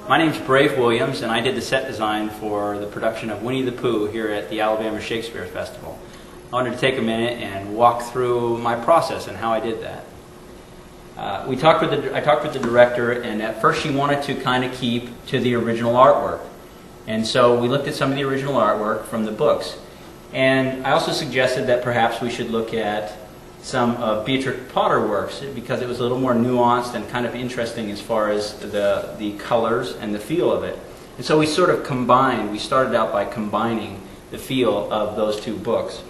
My name's Brave Williams, and I did the set design for the production of Winnie the Pooh here at the Alabama Shakespeare Festival. I wanted to take a minute and walk through my process and how I did that. I talked with the director, and at first she wanted to kind of keep to the original artwork. And so we looked at some of the original artwork from the books. And I also suggested that perhaps we should look at some of Beatrix Potter works because it was a little more nuanced and kind of interesting as far as the colors and the feel of it. And so we sort of combined, we started out by combining the feel of those two books.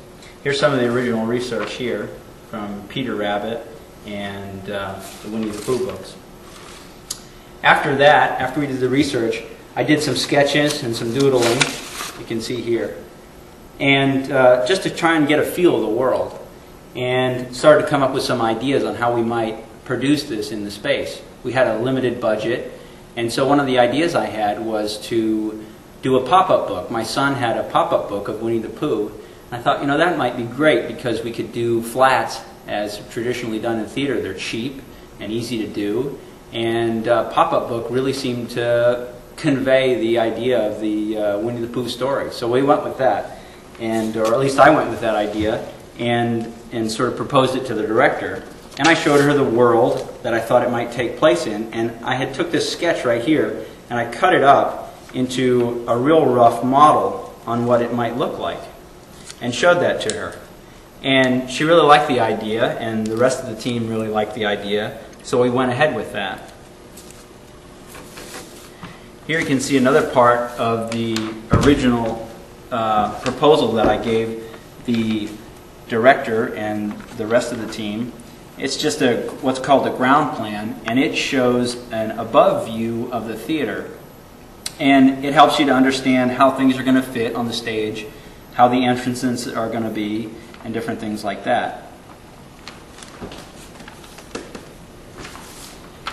Here's some of the original research here from Peter Rabbit and the Winnie the Pooh books. After that, after we did the research, I did some sketches and some doodling, you can see here, and just to try and get a feel of the world, and started to come up with some ideas on how we might produce this in the space. We had a limited budget, and so one of the ideas I had was to do a pop-up book. My son had a pop-up book of Winnie the Pooh, and I thought, you know, that might be great because we could do flats as traditionally done in theater. They're cheap and easy to do, and pop-up book really seemed to convey the idea of the Winnie the Pooh story. So we went with that, or at least I went with that idea, and sort of proposed it to the director. And I showed her the world that I thought it might take place in, and I had took this sketch right here, and I cut it up into a real rough model on what it might look like, and showed that to her. And she really liked the idea, and the rest of the team really liked the idea, so we went ahead with that. Here you can see another part of the original proposal that I gave the director and the rest of the team. It's just what's called a ground plan, and it shows an above view of the theater. And it helps you to understand how things are going to fit on the stage, how the entrances are going to be, and different things like that.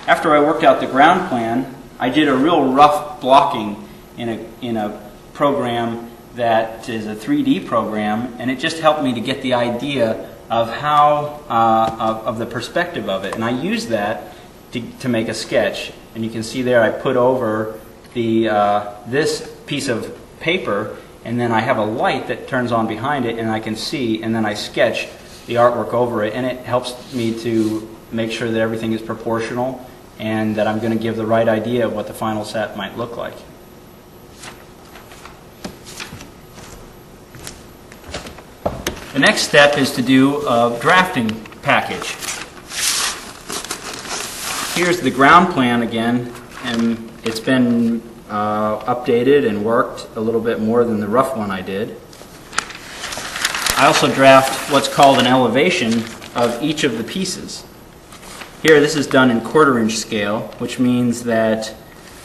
After I worked out the ground plan, I did a real rough blocking in a program that is a 3D program, and it just helped me to get the idea of how, of the perspective of it. And I used that to make a sketch. And you can see there I put over this piece of paper, and then I have a light that turns on behind it, and I can see, and then I sketch the artwork over it, and it helps me to make sure that everything is proportional and that I'm going to give the right idea of what the final set might look like. The next step is to do a drafting package. Here's the ground plan again, and it's been updated and worked a little bit more than the rough one I did. I also draft what's called an elevation of each of the pieces. Here, this is done in 1/4 inch scale, which means that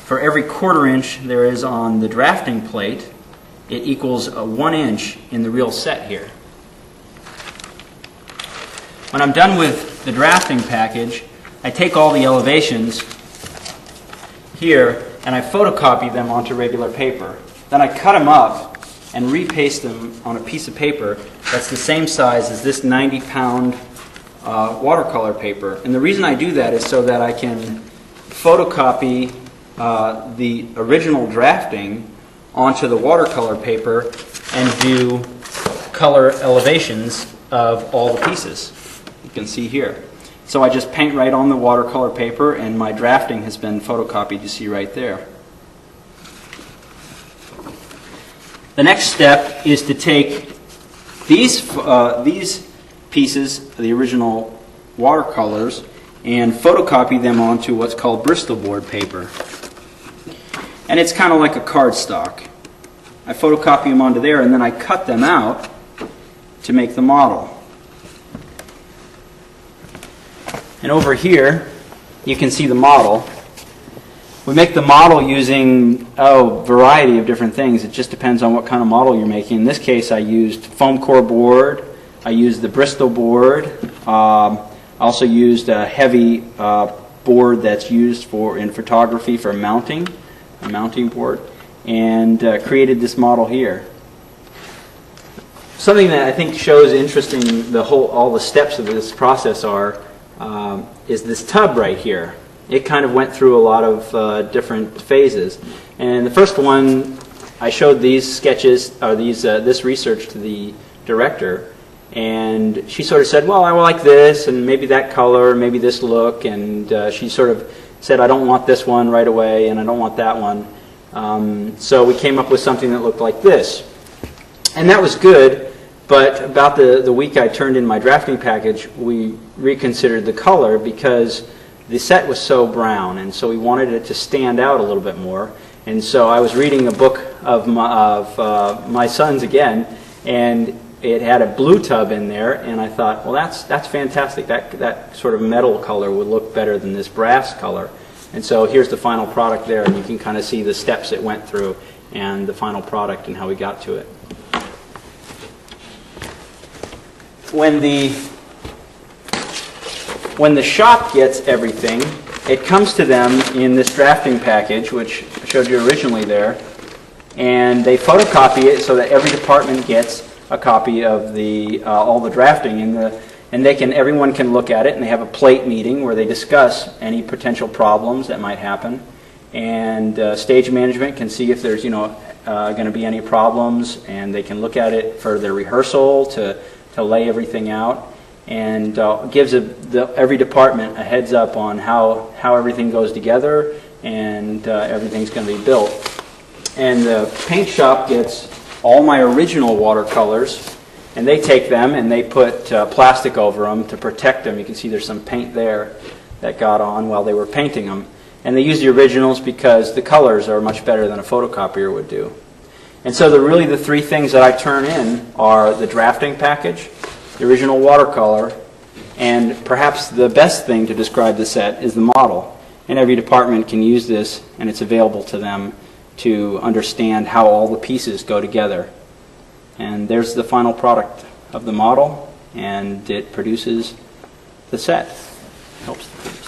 for every 1/4 inch there is on the drafting plate, it equals 1 inch in the real set here. When I'm done with the drafting package, I take all the elevations here and I photocopy them onto regular paper. Then I cut them up and repaste them on a piece of paper that's the same size as this 90-pound watercolor paper. And the reason I do that is so that I can photocopy the original drafting onto the watercolor paper and do color elevations of all the pieces. You can see here. So I just paint right on the watercolor paper, and my drafting has been photocopied, you see right there. The next step is to take these pieces, the original watercolors, and photocopy them onto what's called Bristol board paper. And it's kind of like a cardstock. I photocopy them onto there, and then I cut them out to make the model. And over here, you can see the model. We make the model using a variety of different things. It just depends on what kind of model you're making. In this case, I used foam core board. I used the Bristol board. I also used a heavy board that's used in photography for mounting, a mounting board, and created this model here. Something that I think shows interesting all the steps of this process is this tub right here. it kind of went through a lot of different phases. And the first one, I showed these sketches, or this research to the director, and she sort of said, well, I like this, and maybe that color, maybe this look, and she sort of said, I don't want this one right away, and I don't want that one. So we came up with something that looked like this. And that was good, but about the week I turned in my drafting package, we reconsidered the color because the set was so brown, and so we wanted it to stand out a little bit more. And so I was reading a book of my son's again, and it had a blue tub in there, and I thought, well, that's fantastic. That sort of metal color would look better than this brass color. And so here's the final product there, and you can kind of see the steps it went through and the final product and how we got to it. When the shop gets everything, it comes to them in this drafting package, which I showed you originally there, and they photocopy it so that every department gets a copy of all the drafting, and everyone can look at it, and they have a plate meeting where they discuss any potential problems that might happen, and stage management can see if there's going to be any problems, and they can look at it for their rehearsal to lay everything out, and gives every department a heads up on how everything goes together, and everything's going to be built. And the paint shop gets all my original watercolors, and they take them and they put plastic over them to protect them. You can see there's some paint there that got on while they were painting them. And they use the originals because the colors are much better than a photocopier would do. And so really the three things that I turn in are the drafting package, the original watercolor, and perhaps the best thing to describe the set is the model. And every department can use this, and it's available to them to understand how all the pieces go together. And there's the final product of the model, and it produces the set. Helps the